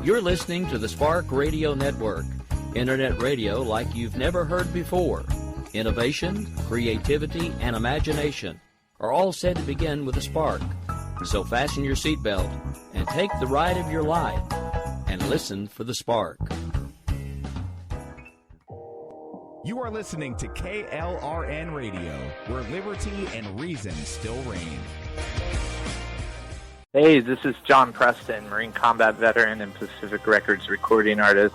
You're listening to the Spark Radio Network, Internet radio like you've never heard before. Innovation, creativity, and imagination are all said to begin with a spark. So fasten your seatbelt and take the ride of your life and listen for the spark. You are listening to KLRN Radio, where liberty and reason still reign. Hey, this is John Preston, Marine Combat veteran and Pacific Records recording artist.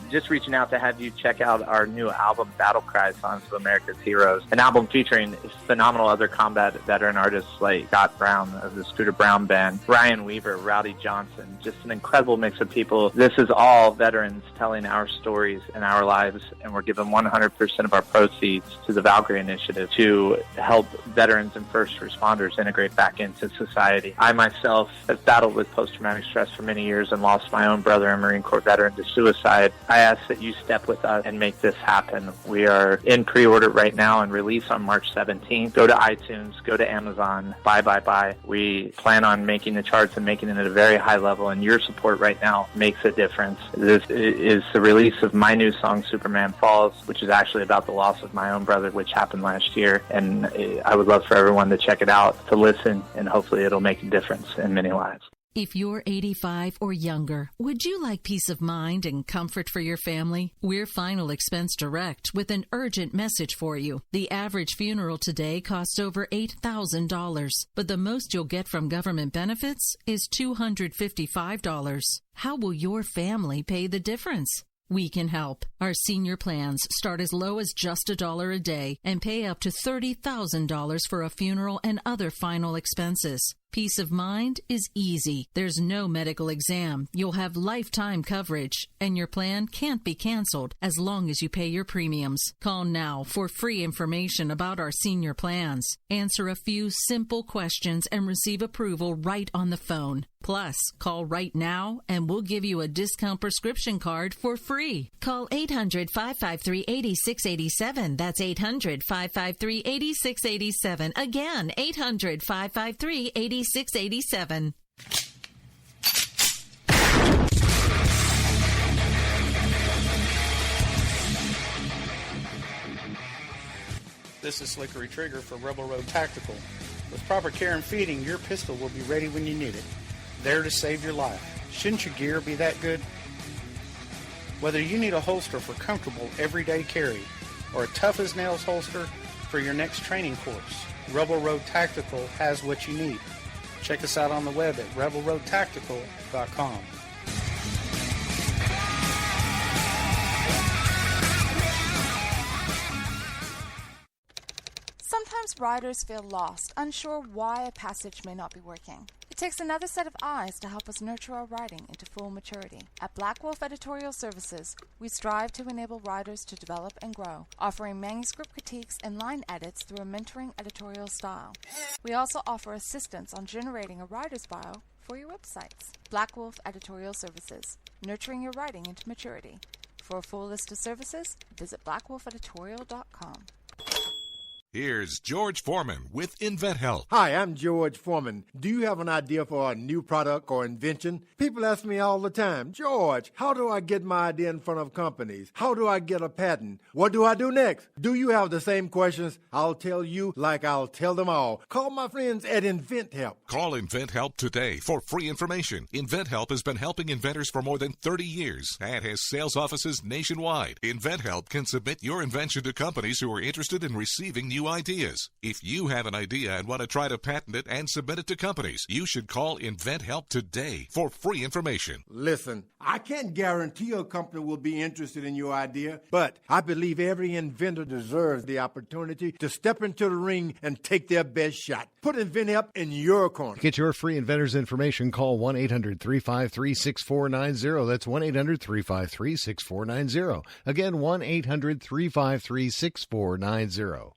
Just reaching out to have you check out our new album, Battle Cry, Songs of America's Heroes, an album featuring phenomenal other combat veteran artists like Scott Brown of the Scooter Brown Band, Ryan Weaver, Rowdy Johnson, just an incredible mix of people. This is all veterans telling our stories and our lives, and we're giving 100% of our proceeds to the Valkyrie Initiative to help veterans and first responders integrate back into society. I myself have battled with post-traumatic stress for many years and lost my own brother, a Marine Corps veteran, to suicide. I ask that you step with us and make this happen. We are in pre-order right now and release on March 17th. Go to iTunes, go to Amazon, buy. We plan on making the charts and making it at a very high level, and your support right now makes a difference. This is the release of my new song, Superman Falls, which is actually about the loss of my own brother, which happened last year, and I would love for everyone to check it out, to listen, and hopefully it'll make a difference in many lives. If you're 85 or younger, would you like peace of mind and comfort for your family? We're Final Expense Direct with an urgent message for you. The average funeral today costs over $8,000, but the most you'll get from government benefits is $255. How will your family pay the difference? We can help. Our senior plans start as low as just $1 a day and pay up to $30,000 for a funeral and other final expenses. Peace of mind is easy. There's no medical exam. You'll have lifetime coverage, and your plan can't be canceled as long as you pay your premiums. Call now for free information about our senior plans. Answer a few simple questions and receive approval right on the phone. Plus, call right now and we'll give you a discount prescription card for free. Call 800-553-8687. That's 800-553-8687. Again, 800-553-8687. This is Slickery Trigger for Rebel Road Tactical. With proper care and feeding, your pistol will be ready when you need it. There to save your life. Shouldn't your gear be that good? Whether you need a holster for comfortable everyday carry or a tough as nails holster for your next training course, Rebel Road Tactical has what you need. Check us out on the web at rebelroadtactical.com. Sometimes riders feel lost, unsure why a passage may not be working. It takes another set of eyes to help us nurture our writing into full maturity. At Black Wolf Editorial Services, we strive to enable writers to develop and grow, offering manuscript critiques and line edits through a mentoring editorial style. We also offer assistance on generating a writer's bio for your websites. Black Wolf Editorial Services, nurturing your writing into maturity. For a full list of services, visit blackwolfeditorial.com. Here's George Foreman with InventHelp. Hi, I'm George Foreman. Do you have an idea for a new product or invention? People ask me all the time, George, how do I get my idea in front of companies? How do I get a patent? What do I do next? Do you have the same questions? I'll tell you like I'll tell them all. Call my friends at InventHelp. Call InventHelp today for free information. InventHelp has been helping inventors for more than 30 years and has sales offices nationwide. InventHelp can submit your invention to companies who are interested in receiving new ideas. If you have an idea and want to try to patent it and submit it to companies, you should call InventHelp today for free information. Listen, I can't guarantee a company will be interested in your idea, but I believe every inventor deserves the opportunity to step into the ring and take their best shot. Put InventHelp in your corner. To get your free inventor's information, call 1-800-353-6490. That's 1-800-353-6490. Again, 1-800-353-6490.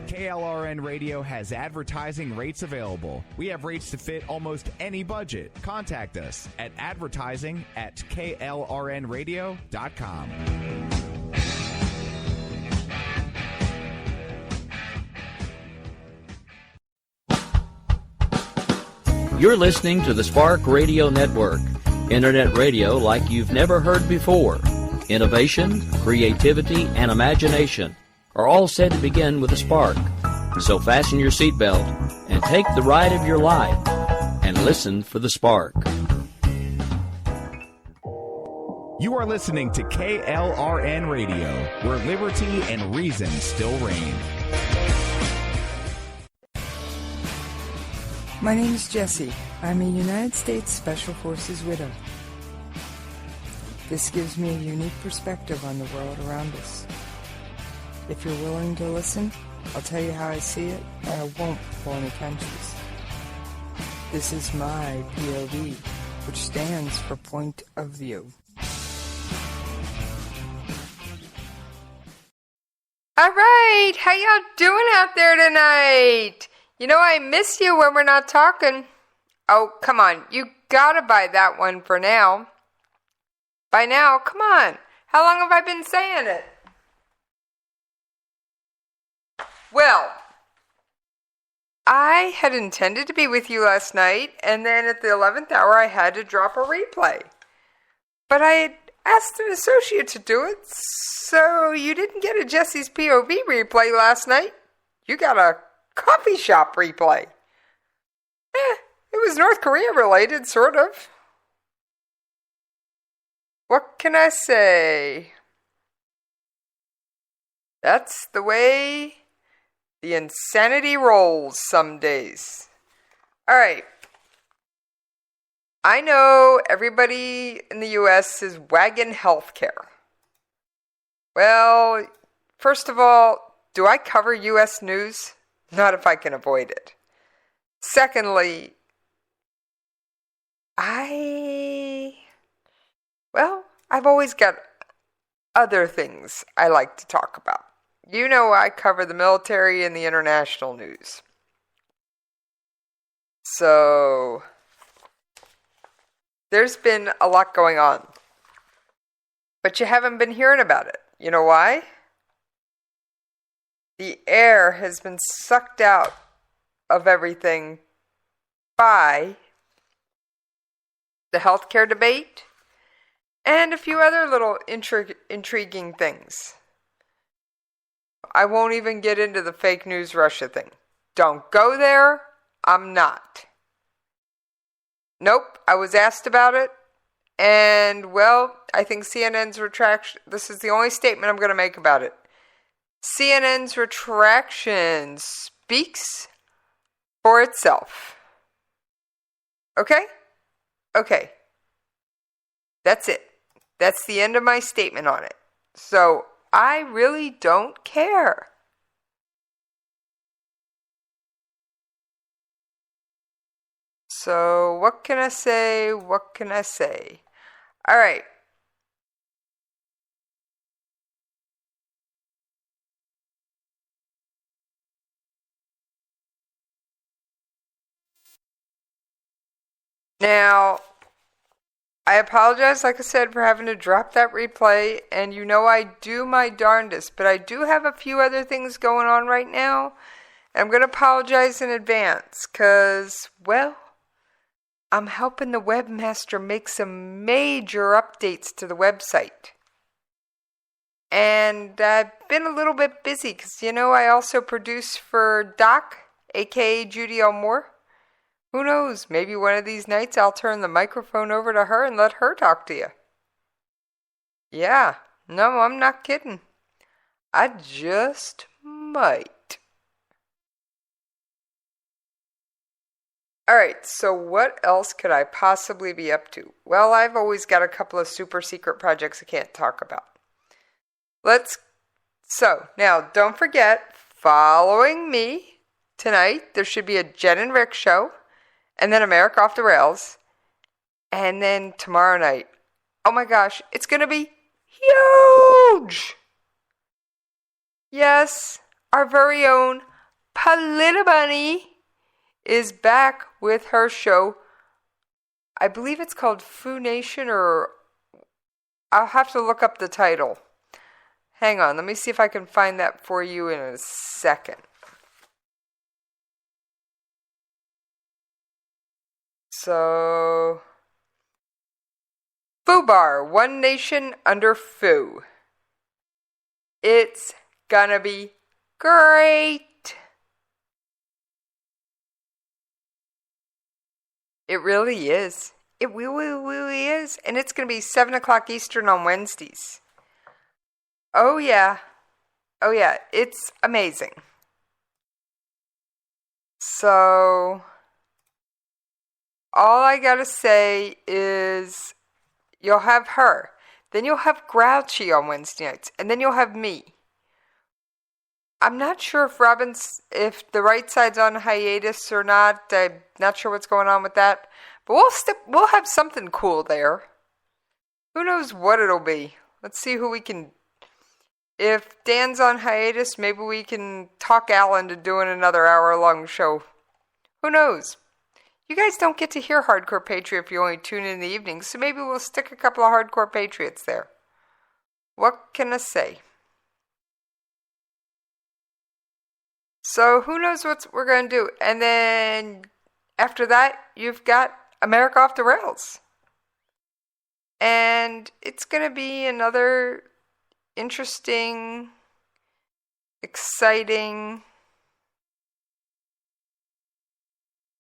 KLRN Radio has advertising rates available. We have rates to fit almost any budget. Contact us at advertising@klrnradio.com. You're listening to the Spark Radio Network, Internet radio like you've never heard before. Innovation, creativity, and imagination are all said to begin with a spark. So fasten your seatbelt and take the ride of your life and listen for the spark. You are listening to KLRN Radio, where liberty and reason still reign. My name is Jessie. I'm a United States Special Forces widow. This gives me a unique perspective on the world around us. If you're willing to listen, I'll tell you how I see it, and I won't pull any punches. This is my POV, which stands for Point of View. All right, how y'all doing out there tonight? You know I miss you when we're not talking. Oh, come on, you gotta buy that one for now. By now, come on. How long have I been saying it? Well, I had intended to be with you last night, and then at the 11th hour I had to drop a replay. But I had asked an associate to do it, so you didn't get a Jesse's POV replay last night. You got a coffee shop replay. It was North Korea related, sort of. What can I say? That's the way the insanity rolls some days. All right. I know everybody in the U.S. is wagging healthcare. Well, first of all, do I cover U.S. news? Not if I can avoid it. Secondly, I've always got other things I like to talk about. You know I cover the military and the international news. So there's been a lot going on. But you haven't been hearing about it. You know why? The air has been sucked out of everything by the healthcare debate and a few other little intriguing things. I won't even get into the fake news Russia thing. Don't go there. I'm not. Nope, I was asked about it. And, well, I think CNN's retraction, this is the only statement I'm going to make about it. CNN's retraction speaks for itself. Okay? Okay. That's it. That's the end of my statement on it. So, I really don't care. So, what can I say? What can I say? All right. Now, I apologize, like I said, for having to drop that replay, and you know I do my darndest, but I do have a few other things going on right now, and I'm going to apologize in advance, because, well, I'm helping the webmaster make some major updates to the website. And I've been a little bit busy, because, you know, I also produce for Doc, a.k.a. Judy L. Moore. Who knows, maybe one of these nights I'll turn the microphone over to her and let her talk to you. Yeah, no, I'm not kidding. I just might. Alright, so what else could I possibly be up to? Well, I've always got a couple of super secret projects I can't talk about. So, now, don't forget, following me tonight, there should be a Jen and Rick show. And then America Off the Rails. And then tomorrow night. Oh my gosh, it's going to be huge! Yes, our very own Palita Bunny is back with her show. I believe it's called Foo Nation, or I'll have to look up the title. Hang on, let me see if I can find that for you in a second. So, FUBAR, One Nation Under FU. It's gonna be great. It really is. It really is. And it's going to be 7 o'clock Eastern on Wednesdays. Oh, yeah. Oh, yeah. It's amazing. So, all I got to say is you'll have her. Then you'll have Grouchy on Wednesday nights. And then you'll have me. I'm not sure if the right side's on hiatus or not. I'm not sure what's going on with that. But we'll have something cool there. Who knows what it'll be. Let's see who we can... If Dan's on hiatus, maybe we can talk Al into doing another hour-long show. Who knows? You guys don't get to hear Hardcore Patriot if you only tune in the evenings, so maybe we'll stick a couple of Hardcore Patriots there. What can I say? So who knows what we're going to do. And then after that, you've got America Off the Rails. And it's going to be another interesting, exciting,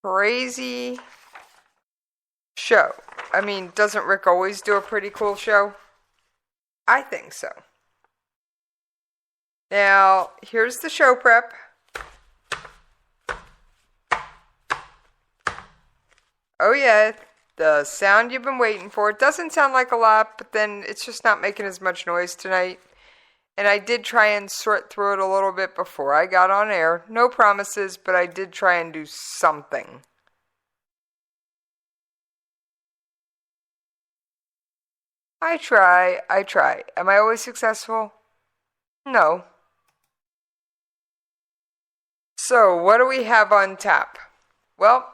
crazy show. I mean, doesn't Rick always do a pretty cool show? I think so. Now, here's the show prep. Oh yeah, the sound you've been waiting for. It doesn't sound like a lot, but then it's just not making as much noise tonight. And I did try and sort through it a little bit before I got on air. No promises, but I did try and do something. I try. Am I always successful? No. So, what do we have on tap? Well,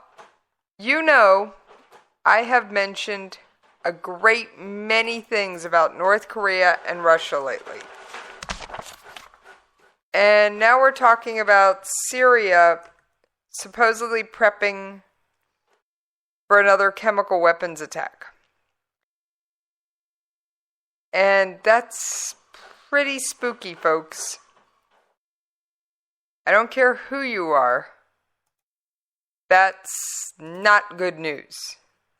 you know, I have mentioned a great many things about North Korea and Russia lately. And now we're talking about Syria supposedly prepping for another chemical weapons attack. And that's pretty spooky, folks. I don't care who you are. That's not good news.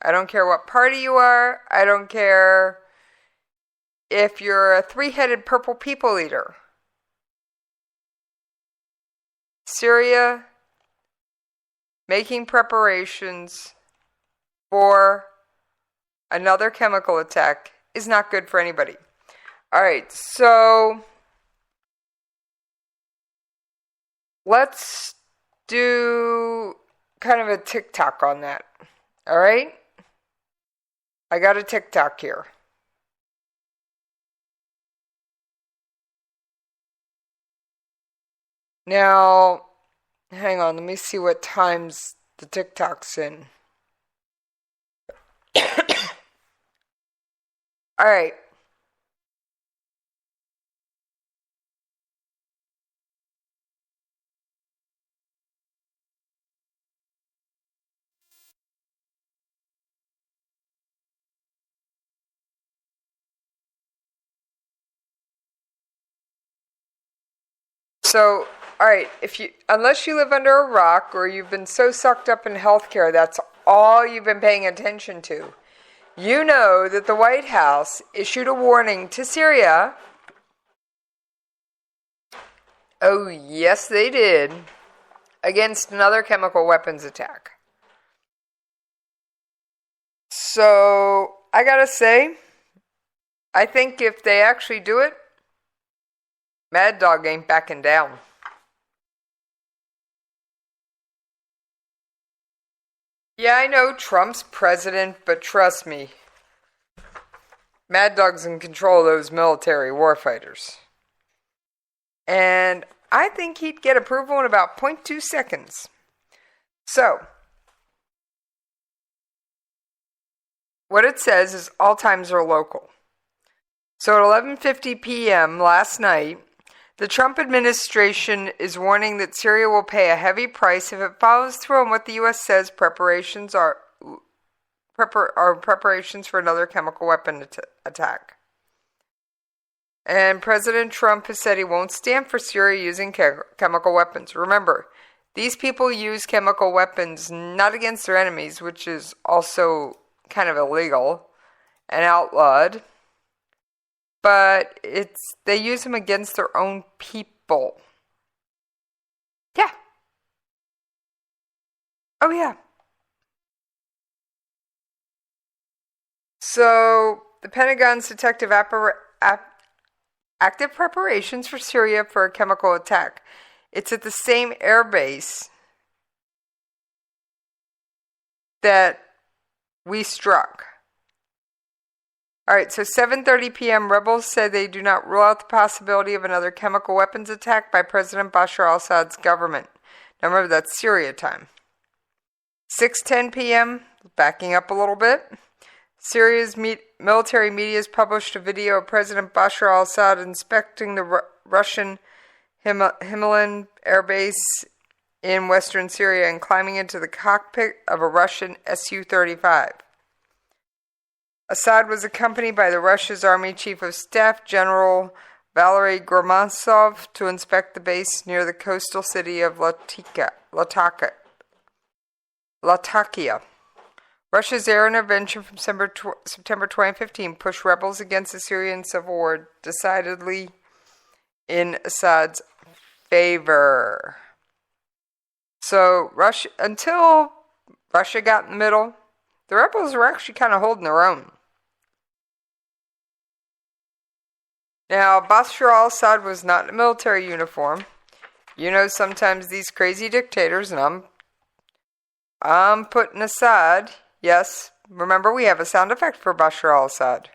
I don't care what party you are. I don't care if you're a three-headed purple people eater. Syria making preparations for another chemical attack is not good for anybody. Alright, so let's do kind of a TikTok on that. Alright? I got a TikTok here. Now, hang on, let me see what times the TikTok's in. Alright. So, alright, unless you live under a rock or you've been so sucked up in healthcare, that's all you've been paying attention to. You know that the White House issued a warning to Syria. Oh, yes, they did. Against another chemical weapons attack. So, I gotta say, I think if they actually do it, Mad Dog ain't backing down. Yeah, I know Trump's president, but trust me, Mad Dog's in control of those military warfighters. And I think he'd get approval in about 0.2 seconds. So, what it says is all times are local. So at 11:50 p.m. last night, the Trump administration is warning that Syria will pay a heavy price if it follows through on what the U.S. says preparations preparations for another chemical weapon attack. And President Trump has said he won't stand for Syria using chemical weapons. Remember, these people use chemical weapons not against their enemies, which is also kind of illegal and outlawed, but they use them against their own people. Yeah. Oh, yeah. So, the Pentagon's detective active preparations for Syria for a chemical attack. It's at the same air base that we struck. All right, so 7:30 p.m., rebels said they do not rule out the possibility of another chemical weapons attack by President Bashar al-Assad's government. Now remember, that's Syria time. 6:10 p.m., backing up a little bit, Syria's military media has published a video of President Bashar al-Assad inspecting the Russian Himalayan air base in western Syria and climbing into the cockpit of a Russian Su-35. Assad was accompanied by Russia's Army Chief of Staff, General Valery Gromazov, to inspect the base near the coastal city of Latakia. Russia's air intervention from September 2015 pushed rebels against the Syrian civil war decidedly in Assad's favor. So until Russia got in the middle, the rebels were actually kind of holding their own. Now, Bashar al-Assad was not in a military uniform. You know, sometimes these crazy dictators, and I'm putting Assad, yes, remember we have a sound effect for Bashar al-Assad.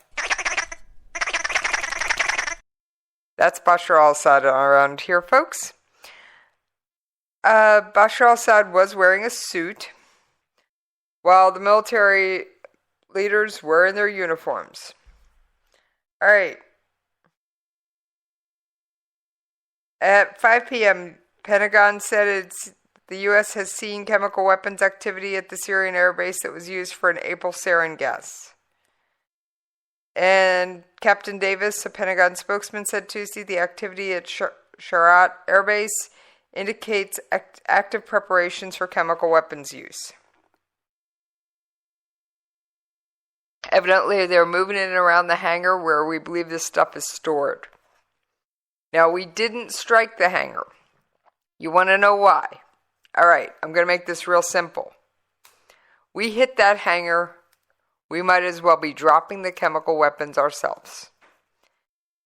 That's Bashar al-Assad around here, folks. Bashar al-Assad was wearing a suit, while the military leaders were in their uniforms. All right. At 5 p.m., Pentagon said the U.S. has seen chemical weapons activity at the Syrian air base that was used for an April sarin gas. And Captain Davis, a Pentagon spokesman, said Tuesday the activity at Sharat Air Base indicates active preparations for chemical weapons use. Evidently, they're moving it around the hangar where we believe this stuff is stored. Now, we didn't strike the hangar. You want to know why? All right, I'm going to make this real simple. We hit that hangar, we might as well be dropping the chemical weapons ourselves,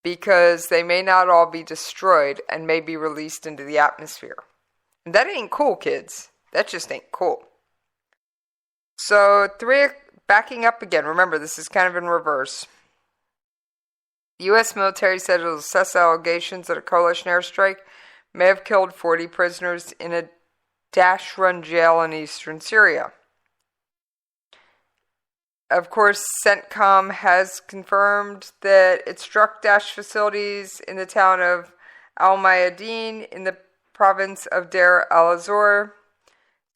because they may not all be destroyed and may be released into the atmosphere. And that ain't cool, kids. That just ain't cool. So, backing up again, remember this is kind of in reverse. The U.S. military said it will assess allegations that a coalition airstrike may have killed 40 prisoners in a Daesh-run jail in eastern Syria. Of course, CENTCOM has confirmed that it struck Daesh facilities in the town of Al-Mayadeen in the province of Deir al-Azor.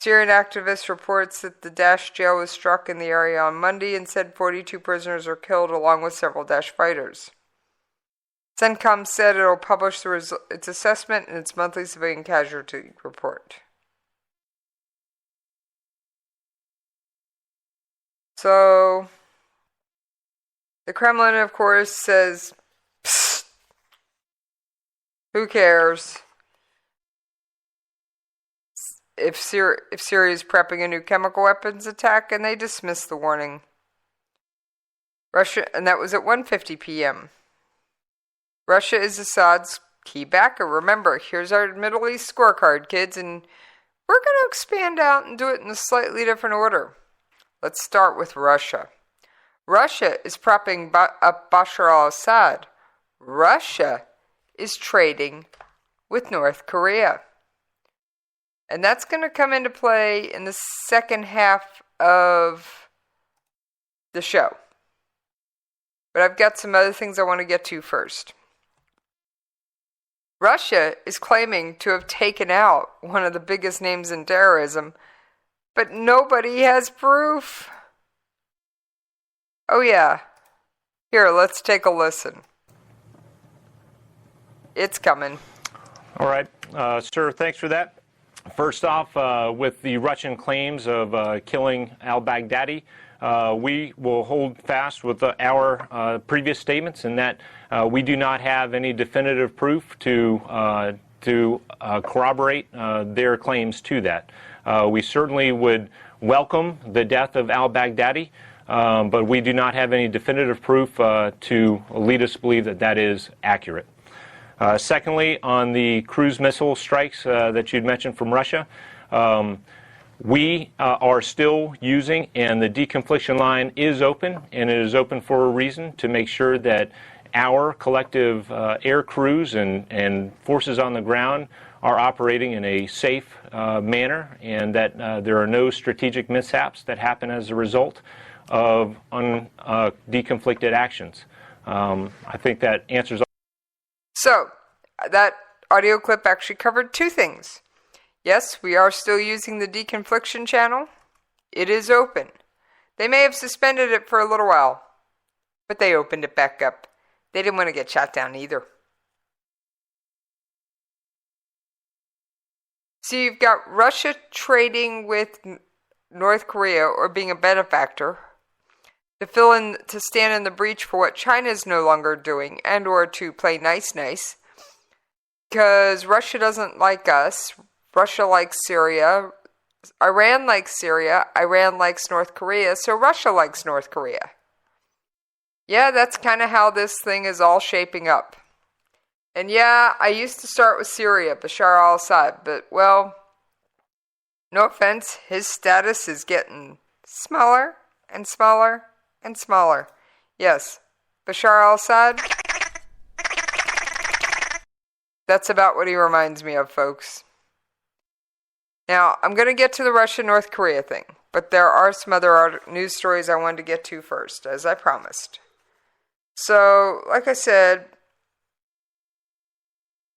Syrian activists reports that the Daesh jail was struck in the area on Monday and said 42 prisoners were killed along with several Daesh fighters. CENTCOM said it will publish its assessment in its monthly civilian casualty report. So, the Kremlin, of course, says, psst, who cares if Syria is prepping a new chemical weapons attack, and they dismissed the warning. Russia, and that was at 1:50 p.m. Russia is Assad's key backer. Remember, here's our Middle East scorecard, kids, and we're going to expand out and do it in a slightly different order. Let's start with Russia. Russia is propping up Bashar al-Assad. Russia is trading with North Korea. And that's going to come into play in the second half of the show. But I've got some other things I want to get to first. Russia is claiming to have taken out one of the biggest names in terrorism, but nobody has proof. Oh yeah. Here, let's take a listen. It's coming. All right, sir, thanks for that. First off, with the Russian claims of killing al-Baghdadi, we will hold fast with our previous statements in that we do not have any definitive proof to corroborate their claims to that. We certainly would welcome the death of al-Baghdadi, but we do not have any definitive proof to lead us to believe that that is accurate. Secondly, on the cruise missile strikes that you'd mentioned from Russia, we are still using, and the deconfliction line is open, and it is open for a reason, to make sure that our collective air crews and forces on the ground are operating in a safe manner, and that there are no strategic mishaps that happen as a result of deconflicted actions. I think that answers all. So, that audio clip actually covered two things. Yes, we are still using the deconfliction channel. It is open. They may have suspended it for a little while, but they opened it back up. They didn't want to get shot down either. So you've got Russia trading with North Korea, or being a benefactor, to stand in the breach for what China is no longer doing, and or to play nice, because Russia doesn't like us. Russia likes Syria. Iran likes Syria. Iran likes North Korea. So Russia likes North Korea. Yeah, that's kind of how this thing is all shaping up. And yeah, I used to start with Syria, Bashar al-Assad, but well, no offense, his status is getting smaller and smaller and smaller. Yes, Bashar al-Assad, that's about what he reminds me of, folks. Now, I'm going to get to the Russia-North Korea thing, but there are some other news stories I wanted to get to first, as I promised. So, like I said,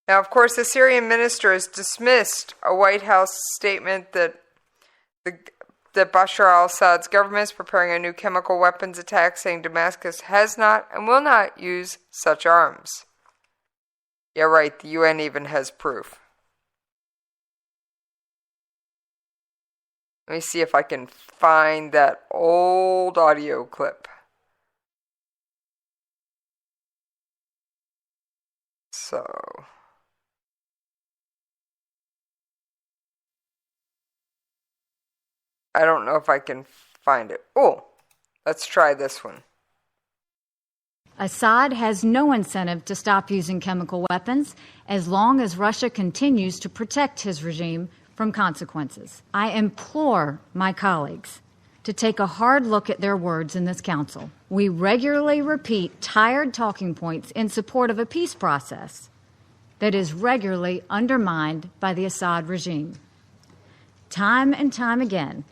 now, of course, the Syrian minister has dismissed a White House statement that Bashar al-Assad's government is preparing a new chemical weapons attack, saying Damascus has not and will not use such arms. Yeah, right, the UN even has proof. Let me see if I can find that old audio clip. So, I don't know if I can find it. Oh, let's try this one. Assad has no incentive to stop using chemical weapons as long as Russia continues to protect his regime from consequences. I implore my colleagues to take a hard look at their words in this council. We regularly repeat tired talking points in support of a peace process that is regularly undermined by the Assad regime. Time and time again,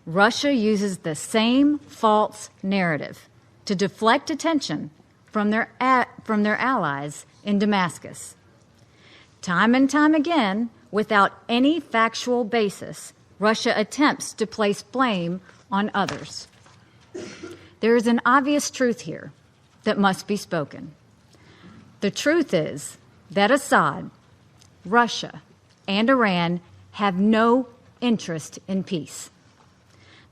Russia uses the same false narrative to deflect attention from their allies in Damascus. Time and time again, without any factual basis, Russia attempts to place blame on others. There is an obvious truth here that must be spoken. The truth is that Assad, Russia, and Iran have no interest in peace.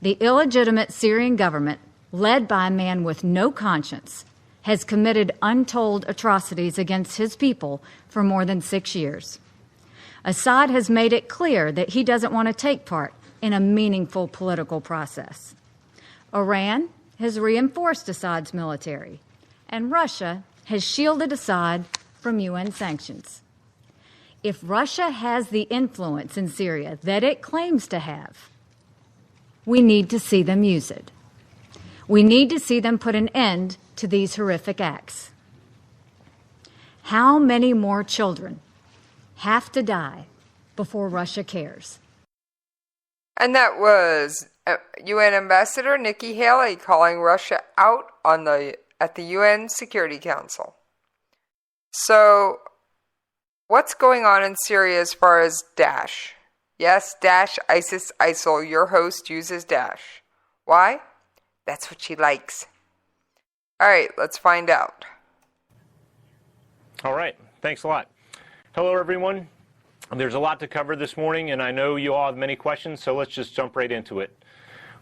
The illegitimate Syrian government, led by a man with no conscience, has committed untold atrocities against his people for more than 6 years. Assad has made it clear that he doesn't want to take part in a meaningful political process. Iran has reinforced Assad's military, and Russia has shielded Assad from UN sanctions. If Russia has the influence in Syria that it claims to have, we need to see them use it. We need to see them put an end to these horrific acts. How many more children have to die before Russia cares? And that was UN Ambassador Nikki Haley calling Russia out at the UN Security Council. So, what's going on in Syria as far as Daesh? Yes, Daesh, ISIS, ISIL, your host uses Daesh. Why? That's what she likes. All right, let's find out. All right, thanks a lot. Hello, everyone. There's a lot to cover this morning, and I know you all have many questions, so let's just jump right into it.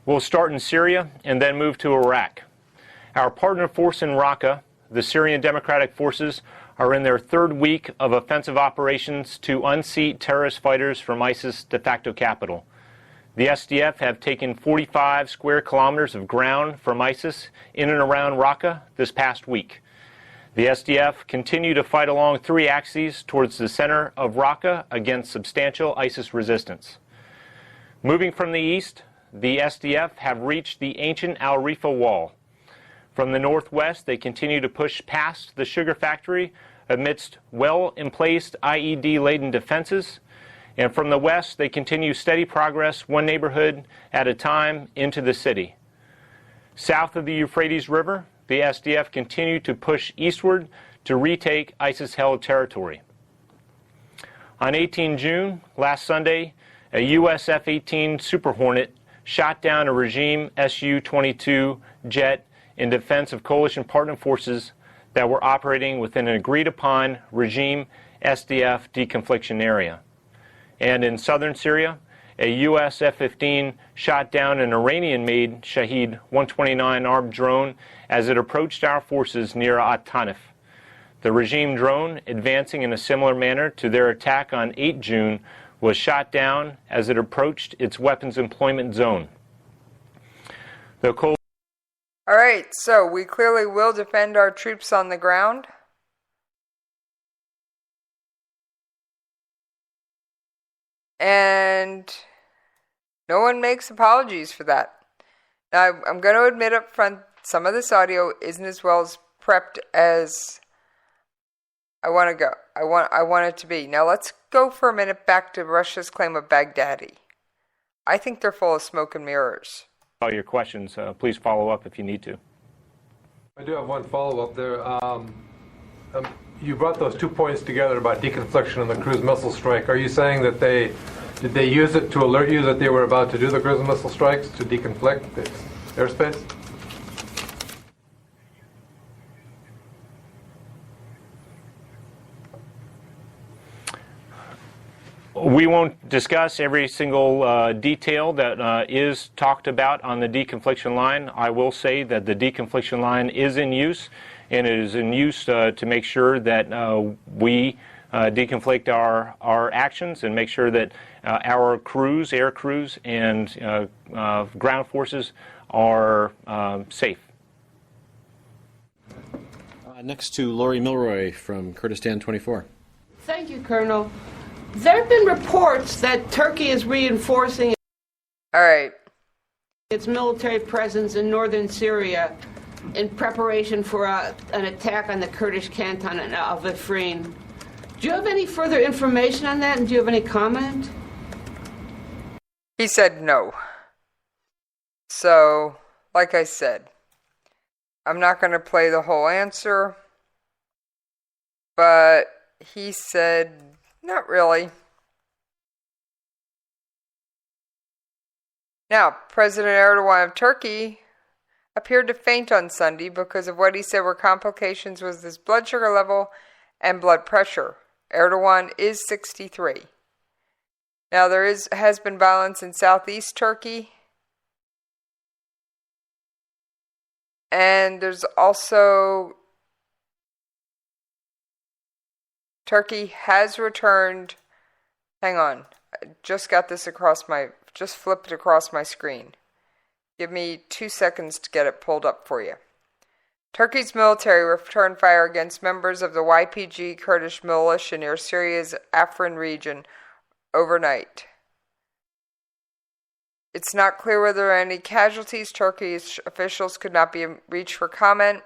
We'll start in Syria and then move to Iraq. Our partner force in Raqqa, the Syrian Democratic Forces, are in their third week of offensive operations to unseat terrorist fighters from ISIS de facto capital. The SDF have taken 45 square kilometers of ground from ISIS in and around Raqqa this past week. The SDF continue to fight along three axes towards the center of Raqqa against substantial ISIS resistance. Moving from the east, the SDF have reached the ancient Al Rifa wall. From the northwest, they continue to push past the sugar factory amidst well-emplaced IED-laden defenses. And from the west, they continue steady progress one neighborhood at a time into the city. South of the Euphrates River, the SDF continue to push eastward to retake ISIS-held territory. On 18 June, last Sunday, a U.S. F-18 Super Hornet shot down a regime Su-22 jet in defense of coalition partner forces that were operating within an agreed-upon regime SDF deconfliction area. And in southern Syria, a U.S. F-15 shot down an Iranian-made Shahed 129 armed drone as it approached our forces near At-Tanif. The regime drone, advancing in a similar manner to their attack on 8 June, was shot down as it approached its weapons employment zone. All right, so we clearly will defend our troops on the ground. And no one makes apologies for that. Now, I'm going to admit up front, some of this audio isn't as well as prepped as I want to go. I want it to be. Now, let's go for a minute back to Russia's claim of Baghdadi. I think they're full of smoke and mirrors. All your questions, please follow up if you need to. I do have one follow-up there. You brought those 2 points together about deconfliction and the cruise missile strike. Are you saying that did they use it to alert you that they were about to do the cruise missile strikes to deconflict the airspace? We won't discuss every single detail that is talked about on the deconfliction line. I will say that the deconfliction line is in use, and it is in use to make sure that we deconflict our actions and make sure that our crews, air crews, and ground forces are safe. Next to Lori Milroy from Kurdistan 24. Thank you, Colonel. There have been reports that Turkey is reinforcing its military presence in northern Syria in preparation for an attack on the Kurdish canton of Afrin. Do you have any further information on that, and do you have any comment? He said no. So, like I said, I'm not going to play the whole answer, but he said not really. Now, President Erdogan of Turkey appeared to faint on Sunday because of what he said were complications with his blood sugar level and blood pressure. Erdogan is 63. Now, there has been violence in southeast Turkey. And there's also Turkey has returned. Hang on. I just got this just flipped it across my screen. Give me 2 seconds to get it pulled up for you. Turkey's military returned fire against members of the YPG Kurdish militia near Syria's Afrin region overnight. It's not clear whether there are any casualties. Turkish officials could not be reached for comment.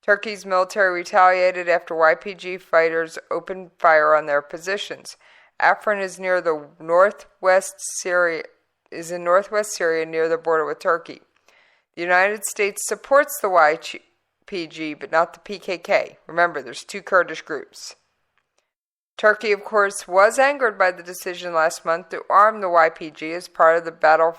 Turkey's military retaliated after YPG fighters opened fire on their positions. Afrin is near the northwest Syria near the border with Turkey. The United States supports the YPG, but not the PKK. Remember, there's two Kurdish groups. Turkey, of course, was angered by the decision last month to arm the YPG as part of the battle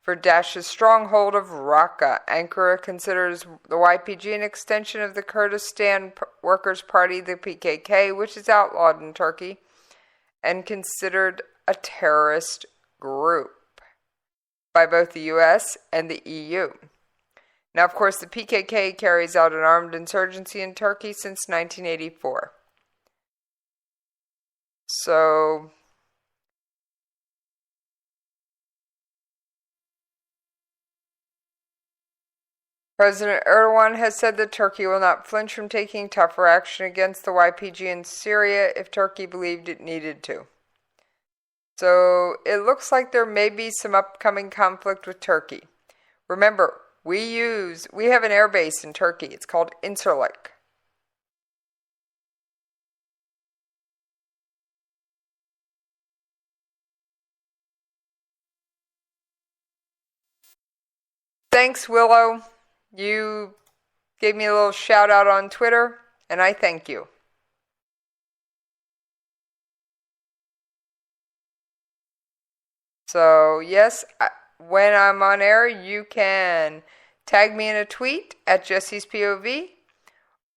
for Daesh's stronghold of Raqqa. Ankara considers the YPG an extension of the Kurdistan Workers' Party, the PKK, which is outlawed in Turkey and considered a terrorist group by both the U.S. and the EU. Now, of course, the PKK carries out an armed insurgency in Turkey since 1984. So, President Erdogan has said that Turkey will not flinch from taking tougher action against the YPG in Syria if Turkey believed it needed to. So it looks like there may be some upcoming conflict with Turkey. Remember, we have an air base in Turkey. It's called Incirlik. Thanks, Willow. You gave me a little shout out on Twitter, and I thank you. So, yes, when I'm on air, you can tag me in a tweet at Jesse's POV,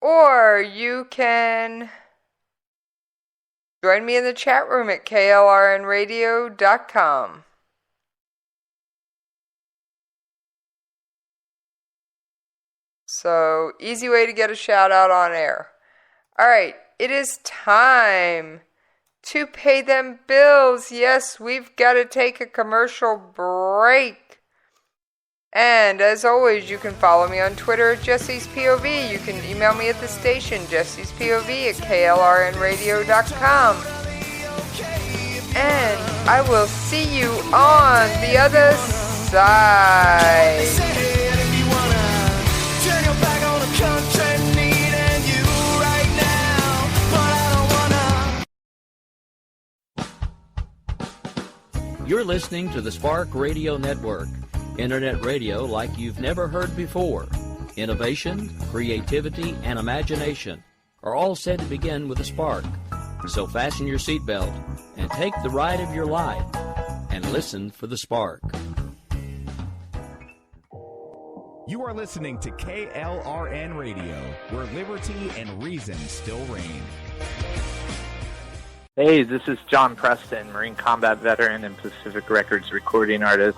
or you can join me in the chat room at klrnradio.com. So, easy way to get a shout out on air. All right, it is time to pay them bills. Yes, we've got to take a commercial break. And as always, you can follow me on Twitter at Jesse's POV. You can email me at the station, Jesse's POV at klrnradio.com. And I will see you on the other side. You're listening to the Spark Radio Network, internet radio like you've never heard before. Innovation, creativity, and imagination are all said to begin with a spark. So fasten your seatbelt and take the ride of your life and listen for the spark. You are listening to KLRN Radio, where liberty and reason still reign. Hey, this is John Preston, Marine combat veteran and Pacific Records recording artist.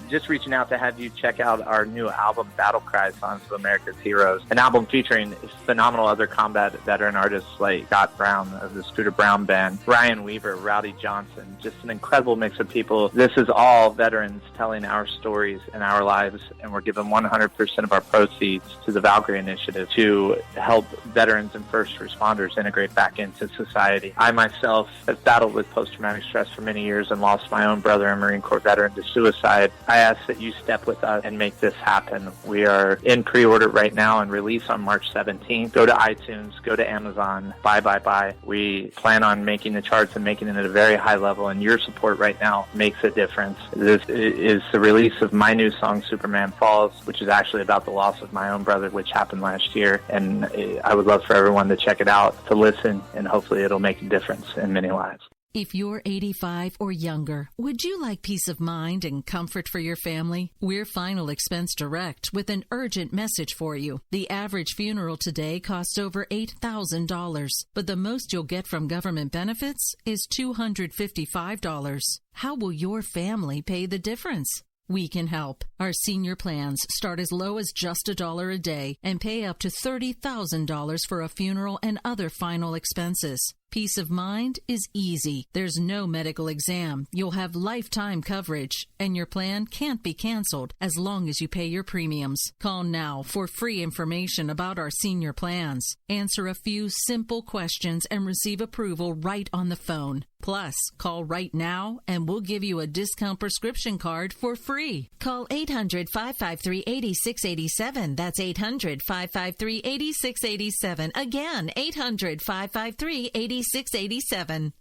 Just reaching out to have you check out our new album, Battle Cry, Songs of America's Heroes, an album featuring phenomenal other combat veteran artists like Scott Brown of the Scooter Brown Band, Ryan Weaver, Rowdy Johnson, just an incredible mix of people. This is all veterans telling our stories and our lives, and we're giving 100% of our proceeds to the Valkyrie Initiative to help veterans and first responders integrate back into society. I myself have battled with post-traumatic stress for many years and lost my own brother, a Marine Corps veteran, to suicide. I ask that you step with us and make this happen. We are in pre-order right now and release on March 17th. Go to iTunes, go to Amazon, buy. We plan on making the charts and making it at a very high level, and your support right now makes a difference. This is the release of my new song, Superman Falls, which is actually about the loss of my own brother, which happened last year, and I would love for everyone to check it out, to listen, and hopefully it'll make a difference in many lives. If you're 85 or younger, would you like peace of mind and comfort for your family? We're Final Expense Direct with an urgent message for you. The average funeral today costs over $8,000, but the most you'll get from government benefits is $255. How will your family pay the difference? We can help. Our senior plans start as low as just $1 a day and pay up to $30,000 for a funeral and other final expenses. Peace of mind is easy. There's no medical exam. You'll have lifetime coverage, and your plan can't be canceled as long as you pay your premiums. Call now for free information about our senior plans. Answer a few simple questions and receive approval right on the phone. Plus, call right now and we'll give you a discount prescription card for free. Call 800-553-8687. That's 800-553-8687. Again, 800-553-8687. 687.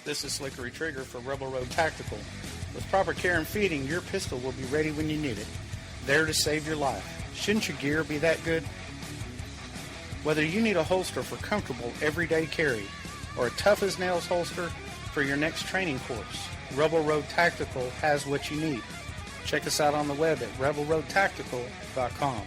This is Slickery Trigger for Rebel Road Tactical. With proper care and feeding, your pistol will be ready when you need it. There to save your life. Shouldn't your gear be that good? Whether you need a holster for comfortable everyday carry or a tough-as-nails holster for your next training course, Rebel Road Tactical has what you need. Check us out on the web at rebelroadtactical.com.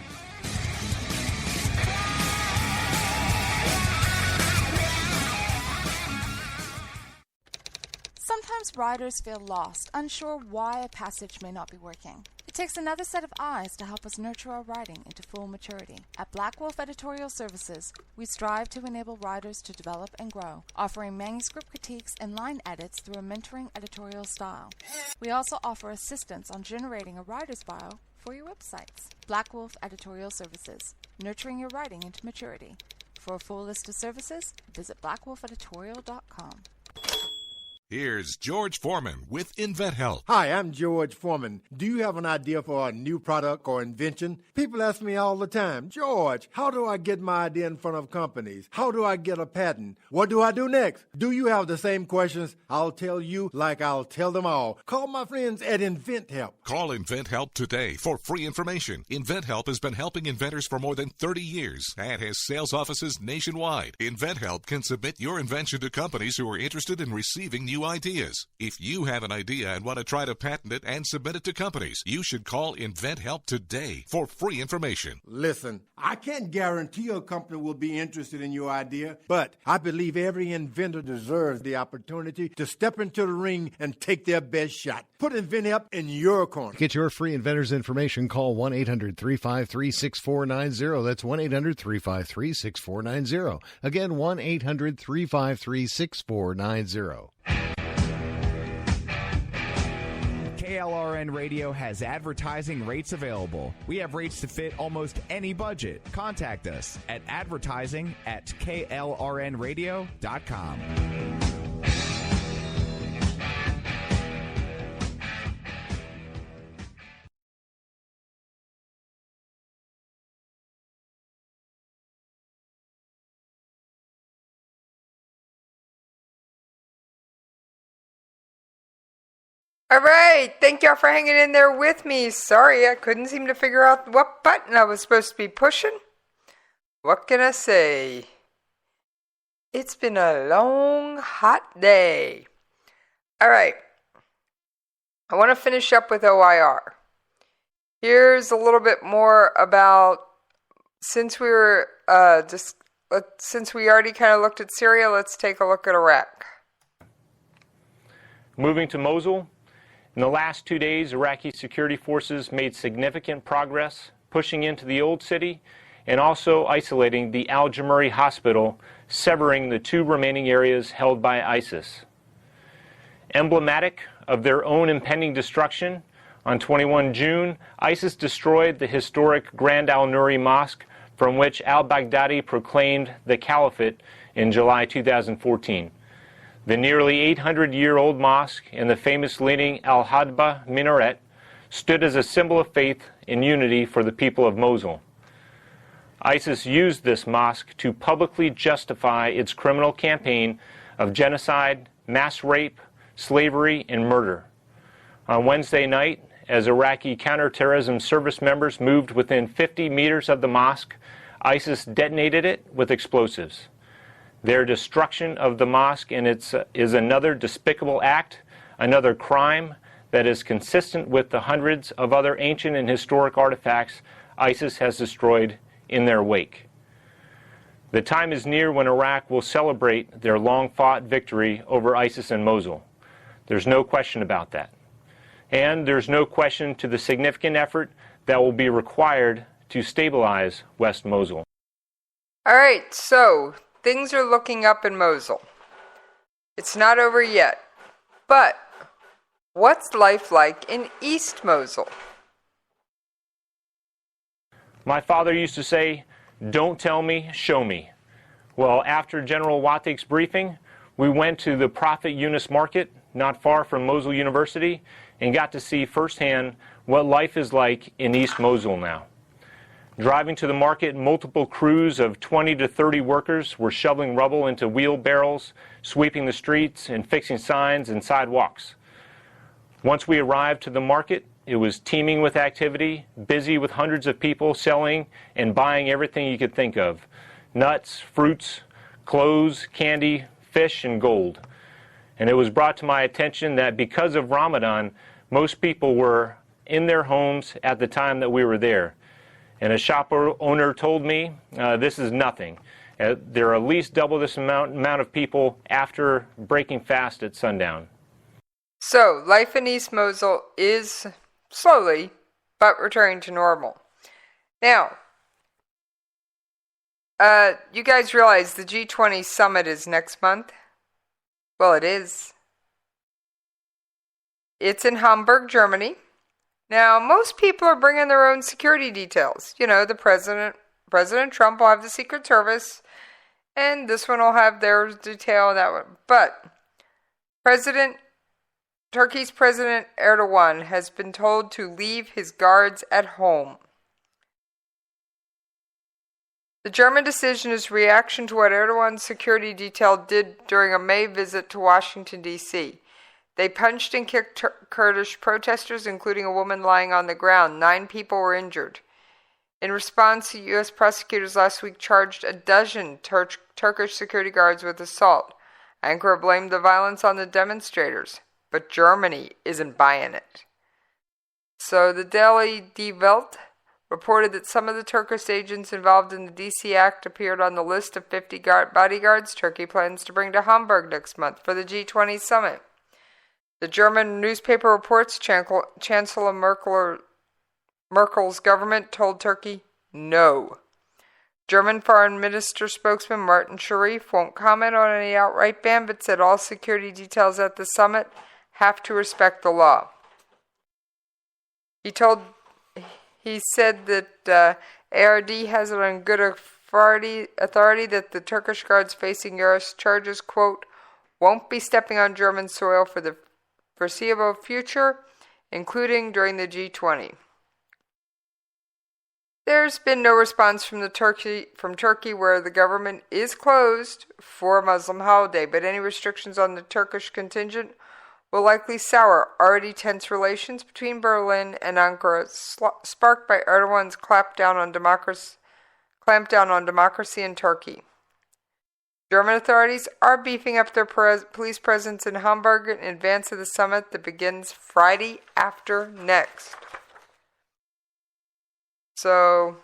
Sometimes riders feel lost, unsure why a passage may not be working. It takes another set of eyes to help us nurture our writing into full maturity. At Black Wolf Editorial Services, we strive to enable writers to develop and grow, offering manuscript critiques and line edits through a mentoring editorial style. We also offer assistance on generating a writer's bio for your websites. Black Wolf Editorial Services, nurturing your writing into maturity. For a full list of services, visit blackwolfeditorial.com. Here's George Foreman with InventHelp. Hi, I'm George Foreman. Do you have an idea for a new product or invention? People ask me all the time, George, how do I get my idea in front of companies? How do I get a patent? What do I do next? Do you have the same questions? I'll tell you like I'll tell them all. Call my friends at InventHelp. Call InventHelp today for free information. InventHelp has been helping inventors for more than 30 years and has sales offices nationwide. InventHelp can submit your invention to companies who are interested in receiving new ideas. If you have an idea and want to try to patent it and submit it to companies, you should call InventHelp today for free information. Listen, I can't guarantee a company will be interested in your idea, but I believe every inventor deserves the opportunity to step into the ring and take their best shot. Put InventHelp in your corner. Get your free inventor's information. Call 1-800-353-6490. That's 1-800-353-6490. Again, 1-800-353-6490. KLRN Radio has advertising rates available. We have rates to fit almost any budget. Contact us at advertising@klrnradio.com. All right, thank y'all for hanging in there with me. Sorry, I couldn't seem to figure out what button I was supposed to be pushing. What can I say? It's been a long, hot day. All right, I want to finish up with OIR. Here's a little bit more about, since we already kind of looked at Syria, let's take a look at Iraq. Moving to Mosul. In the last 2 days, Iraqi security forces made significant progress, pushing into the old city and also isolating the Al-Jamuri hospital, severing the 2 remaining areas held by ISIS. Emblematic of their own impending destruction, on 21 June, ISIS destroyed the historic Grand Al-Nuri Mosque, from which al-Baghdadi proclaimed the caliphate in July 2014. The nearly 800-year-old mosque and the famous leaning Al-Hadba minaret stood as a symbol of faith and unity for the people of Mosul. ISIS used this mosque to publicly justify its criminal campaign of genocide, mass rape, slavery, and murder. On Wednesday night, as Iraqi counterterrorism service members moved within 50 meters of the mosque, ISIS detonated it with explosives. Their destruction of the mosque is another despicable act, another crime that is consistent with the hundreds of other ancient and historic artifacts ISIS has destroyed in their wake. The time is near when Iraq will celebrate their long-fought victory over ISIS in Mosul. There's no question about that. And there's no question to the significant effort that will be required to stabilize West Mosul. All right, so things are looking up in Mosul. It's not over yet. But what's life like in East Mosul? My father used to say, "Don't tell me, show me." Well, after General Watik's briefing, we went to the Prophet Yunus Market, not far from Mosul University, and got to see firsthand what life is like in East Mosul now. Driving to the market, multiple crews of 20 to 30 workers were shoveling rubble into wheelbarrows, sweeping the streets, and fixing signs and sidewalks. Once we arrived to the market, it was teeming with activity, busy with hundreds of people selling and buying everything you could think of. nuts, fruits, clothes, candy, fish, and gold. And it was brought to my attention that because of Ramadan, most people were in their homes at the time that we were there. And a shop owner told me this is nothing. There are at least double this amount of people after breaking fast at sundown. So, life in East Mosul is slowly but returning to normal. Now, you guys realize the G20 summit is next month? Well, it is. It's in Hamburg, Germany. Now, most people are bringing their own security details. You know, the President Trump will have the Secret Service, and this one will have their detail and that one. But Turkey's President Erdogan has been told to leave his guards at home. The German decision is reaction to what Erdogan's security detail did during a May visit to Washington, D.C. They punched and kicked Kurdish protesters, including a woman lying on the ground. 9 people were injured. In response, U.S. prosecutors last week charged a dozen Turkish security guards with assault. Ankara blamed the violence on the demonstrators, but Germany isn't buying it. So the Daily Die Welt reported that some of the Turkish agents involved in the DC act appeared on the list of 50 bodyguards Turkey plans to bring to Hamburg next month for the G20 summit. The German newspaper reports Chancellor Merkel's government told Turkey no. German Foreign Minister spokesman Martin Schariff won't comment on any outright ban, but said all security details at the summit have to respect the law. He said that ARD has it on good authority that the Turkish guards facing U.S. charges, quote, won't be stepping on German soil for the foreseeable future, including during the G20. There's been no response from Turkey, where the government is closed for a Muslim holiday, but any restrictions on the Turkish contingent will likely sour already tense relations between Berlin and Ankara, sparked by Erdogan's clampdown on democracy in Turkey. German authorities are beefing up their police presence in Hamburg in advance of the summit that begins Friday after next. So,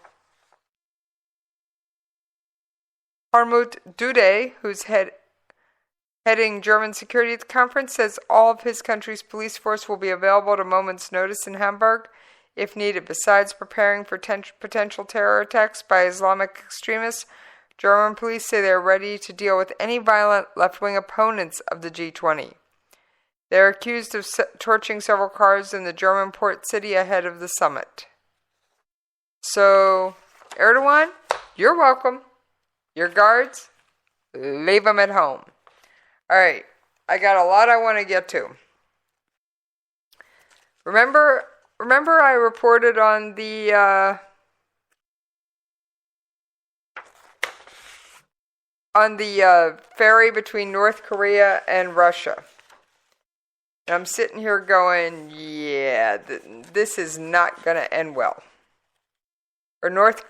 Harmut Dude, who's heading German security at the conference, says all of his country's police force will be available at a moment's notice in Hamburg if needed. Besides preparing for potential terror attacks by Islamic extremists, German police say they are ready to deal with any violent left-wing opponents of the G20. They are accused of torching several cars in the German port city ahead of the summit. So, Erdogan, you're welcome. Your guards, leave them at home. All right, I got a lot I want to get to. Remember I reported on the ferry between North Korea and Russia. And I'm sitting here going, yeah, this is not going to end well. Or North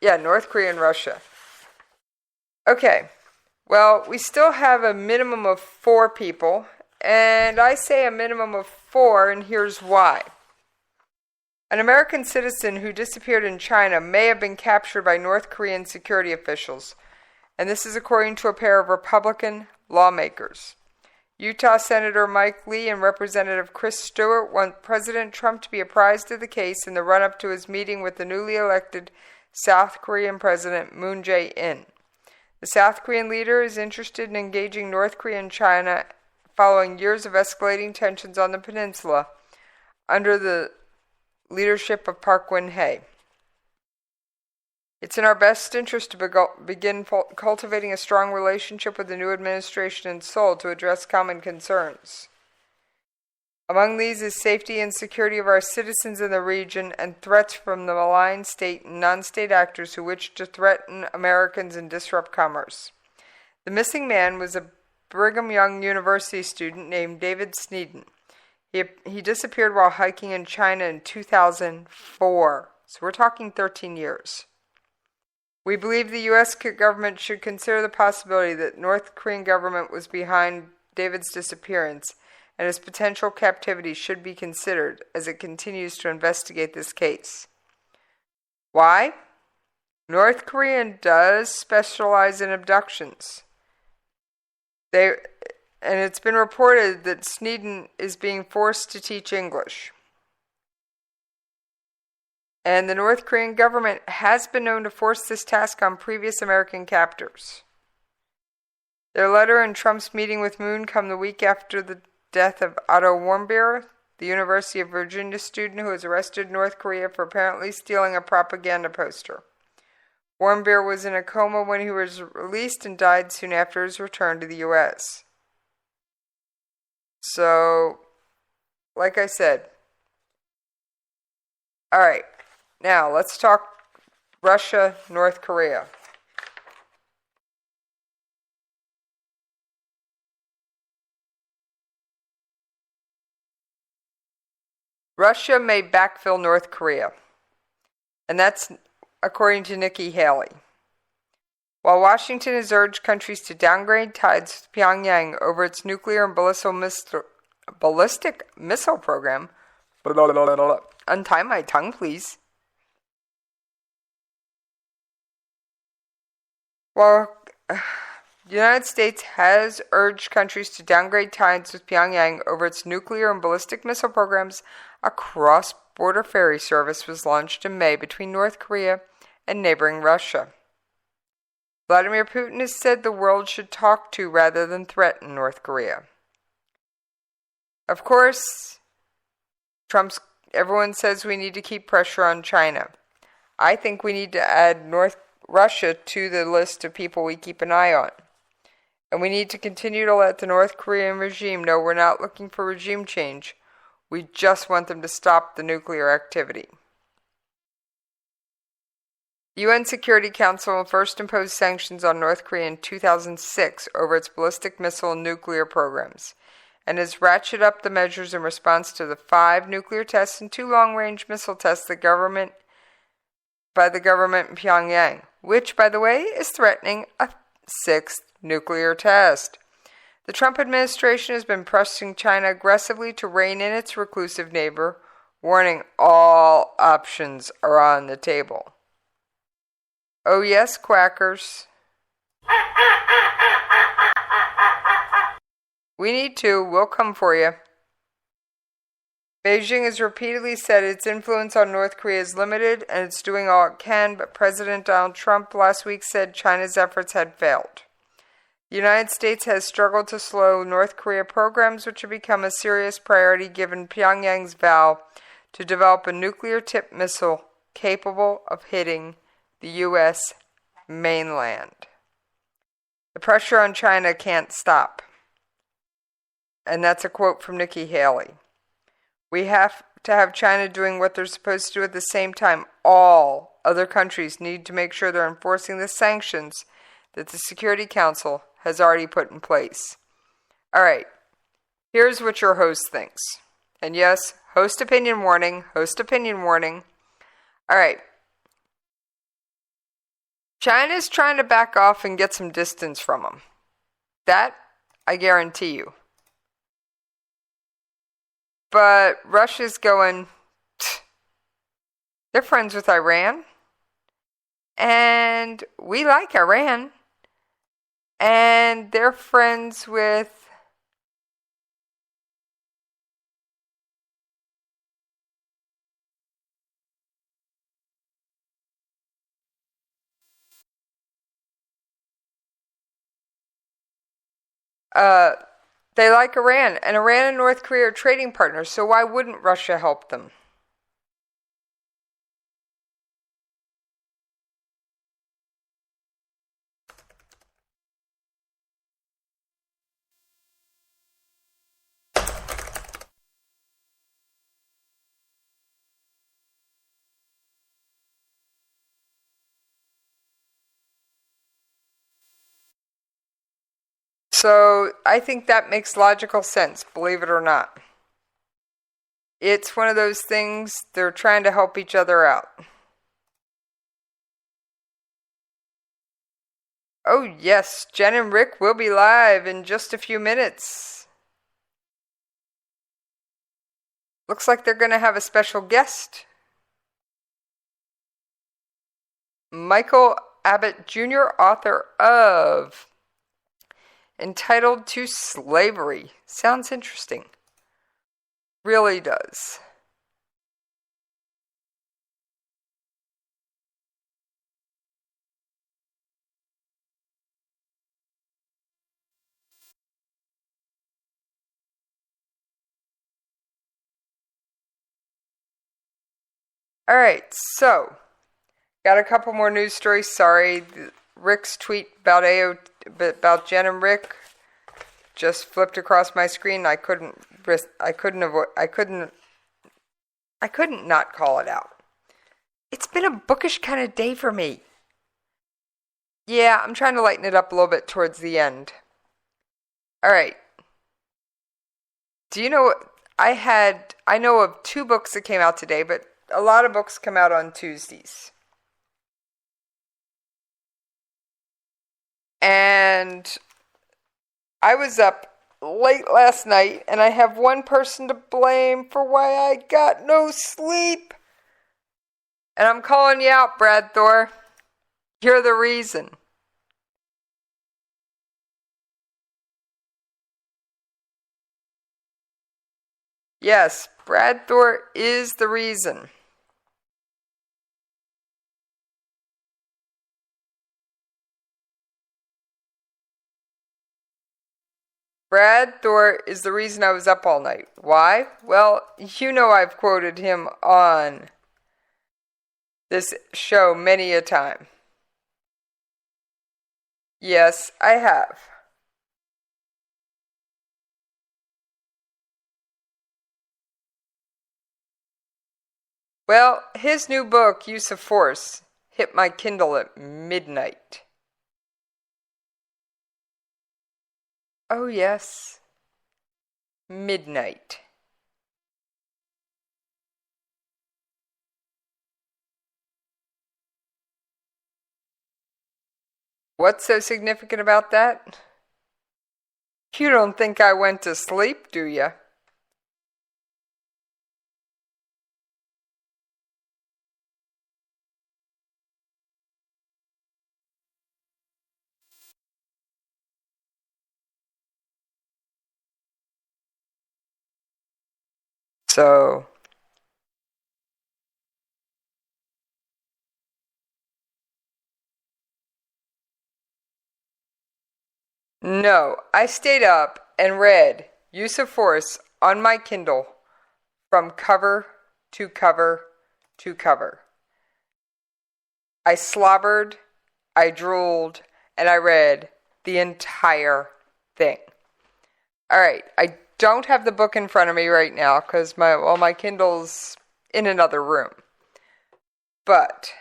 Korea and Russia. Okay. Well, we still have a minimum of 4 people, and I say a minimum of 4, and here's why. An American citizen who disappeared in China may have been captured by North Korean security officials, and this is according to a pair of Republican lawmakers. Utah Senator Mike Lee and Representative Chris Stewart want President Trump to be apprised of the case in the run-up to his meeting with the newly elected South Korean President Moon Jae-in. The South Korean leader is interested in engaging North Korea and China following years of escalating tensions on the peninsula under the leadership of Park Geun-hye. It's in our best interest to begin cultivating a strong relationship with the new administration in Seoul to address common concerns. Among these is safety and security of our citizens in the region and threats from the malign state and non-state actors who wish to threaten Americans and disrupt commerce. The missing man was a Brigham Young University student named David Sneeden. He disappeared while hiking in China in 2004, so we're talking 13 years. We believe the U.S. government should consider the possibility that North Korean government was behind David's disappearance, and his potential captivity should be considered as it continues to investigate this case. Why? North Korea does specialize in abductions. And it's been reported that Snedden is being forced to teach English. And the North Korean government has been known to force this task on previous American captors. Their letter and Trump's meeting with Moon come the week after the death of Otto Warmbier, the University of Virginia student who was arrested in North Korea for apparently stealing a propaganda poster. Warmbier was in a coma when he was released and died soon after his return to the U.S. So, like I said, all right, now let's talk Russia, North Korea. Russia may backfill North Korea, and that's according to Nikki Haley. While Washington has urged countries to downgrade ties with Pyongyang over its nuclear and ballistic missile program, untie my tongue, please. While the United States has urged countries to downgrade ties with Pyongyang over its nuclear and ballistic missile programs, a cross-border ferry service was launched in May between North Korea and neighboring Russia. Vladimir Putin has said the world should talk to rather than threaten North Korea. Of course, everyone says we need to keep pressure on China. I think we need to add Russia to the list of people we keep an eye on. And we need to continue to let the North Korean regime know we're not looking for regime change. We just want them to stop the nuclear activity. The UN Security Council first imposed sanctions on North Korea in 2006 over its ballistic missile and nuclear programs, and has ratcheted up the measures in response to the 5 nuclear tests and 2 long-range missile tests by the government in Pyongyang, which, by the way, is threatening a 6th nuclear test. The Trump administration has been pressing China aggressively to rein in its reclusive neighbor, warning all options are on the table. Oh yes, quackers. We need to. We'll come for you. Beijing has repeatedly said its influence on North Korea is limited and it's doing all it can, but President Donald Trump last week said China's efforts had failed. The United States has struggled to slow North Korea programs, which have become a serious priority given Pyongyang's vow to develop a nuclear-tipped missile capable of hitting the U.S. mainland. The pressure on China can't stop. And that's a quote from Nikki Haley. We have to have China doing what they're supposed to do at the same time. All other countries need to make sure they're enforcing the sanctions that the Security Council has already put in place. All right, here's what your host thinks. And yes, host opinion warning, host opinion warning. All right. China's trying to back off and get some distance from them. That, I guarantee you. But Russia's going, they're friends with Iran. And we like Iran. And they're friends with they like Iran, and Iran and North Korea are trading partners, so why wouldn't Russia help them? So I think that makes logical sense, believe it or not. It's one of those things, they're trying to help each other out. Oh yes, Jen and Rick will be live in just a few minutes. Looks like they're going to have a special guest. Michael Abbott Jr., author of Entitled to Slavery. Sounds interesting. Really does. All right, so got a couple more news stories. Sorry, Rick's tweet about Jen and Rick just flipped across my screen. I couldn't not call it out. It's been a bookish kind of day for me. Yeah, I'm trying to lighten it up a little bit towards the end. All right. Do you know what I know of 2 books that came out today, but a lot of books come out on Tuesdays. And I was up late last night, and I have one person to blame for why I got no sleep. And I'm calling you out, Brad Thor. You're the reason. Yes, Brad Thor is the reason. Brad Thor is the reason I was up all night. Why? Well, you know I've quoted him on this show many a time. Yes, I have. Well, his new book, Use of Force, hit my Kindle at midnight. Oh, yes. Midnight. What's so significant about that? You don't think I went to sleep, do you? So, no, I stayed up and read Use of Force on my Kindle from cover to cover to cover. I slobbered, I drooled, and I read the entire thing. All right, I don't have the book in front of me right now because my Kindle's in another room. But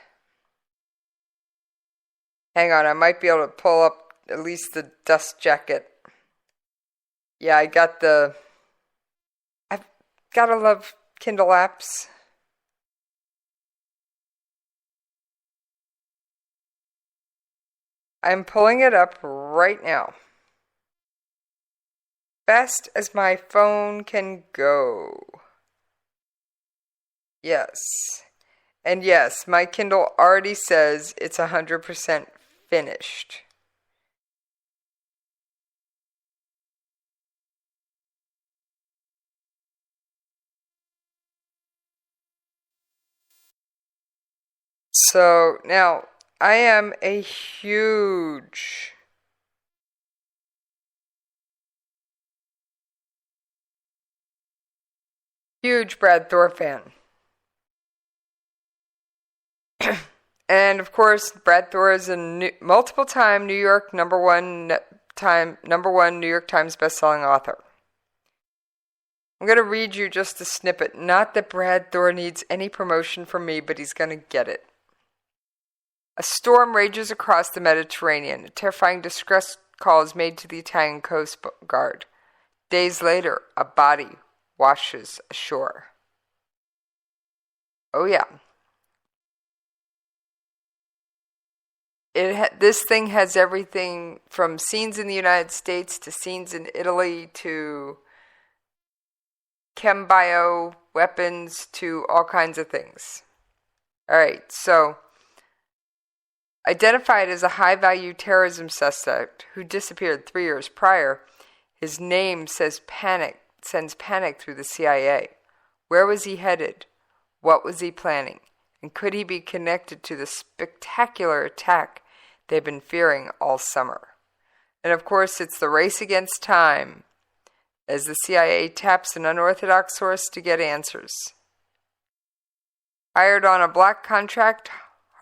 hang on, I might be able to pull up at least the dust jacket. Yeah, I've gotta love Kindle apps. I'm pulling it up right now. Fast as my phone can go. Yes. And yes, my Kindle already says it's 100% finished. So now I am a huge Brad Thor fan. And of course, Brad Thor is a multiple-time New York number one New York Times bestselling author. I'm going to read you just a snippet. Not that Brad Thor needs any promotion from me, but he's going to get it. A storm rages across the Mediterranean. A terrifying distress call is made to the Italian Coast Guard. Days later, a body washes ashore. Oh yeah. this thing has everything from scenes in the United States to scenes in Italy to chem bio weapons to all kinds of things. All right, so identified as a high-value terrorism suspect who disappeared 3 years prior, his name sends panic through the CIA. Where was he headed? What was he planning? And could he be connected to the spectacular attack they've been fearing all summer? And of course, it's the race against time as the CIA taps an unorthodox source to get answers. Hired on a black contract,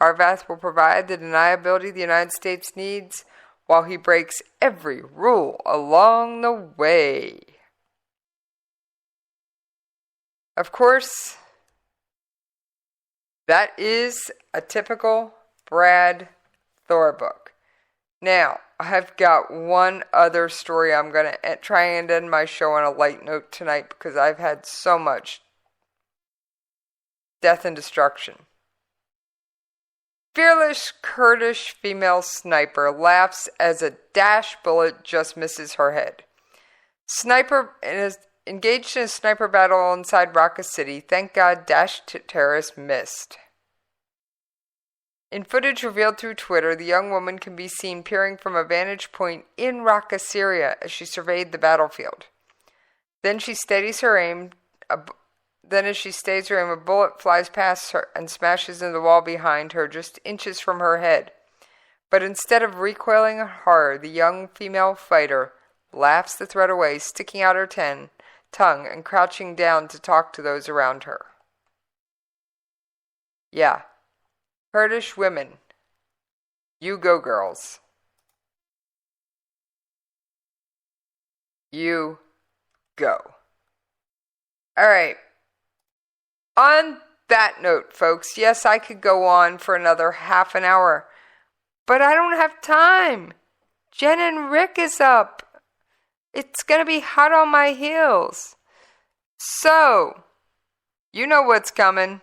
Horvath will provide the deniability the United States needs while he breaks every rule along the way. Of course, that is a typical Brad Thor book. Now, I've got one other story. I'm going to try and end my show on a light note tonight because I've had so much death and destruction. Fearless Kurdish female sniper laughs as a dash bullet just misses her head. Sniper is engaged in a sniper battle inside Raqqa City. Thank God dash terrorist missed. In footage revealed through Twitter, the young woman can be seen peering from a vantage point in Raqqa, Syria, as she surveyed the battlefield. Then she steadies her aim. As she stays her aim, a bullet flies past her and smashes into the wall behind her, just inches from her head. But instead of recoiling in horror, the young female fighter laughs the threat away, sticking out her tongue and crouching down to talk to those around her. Yeah. Kurdish women. You go, girls. You go. All right. On that note, folks, yes, I could go on for another half an hour, but I don't have time. Jen and Rick is up. It's going to be hot on my heels. So, you know what's coming.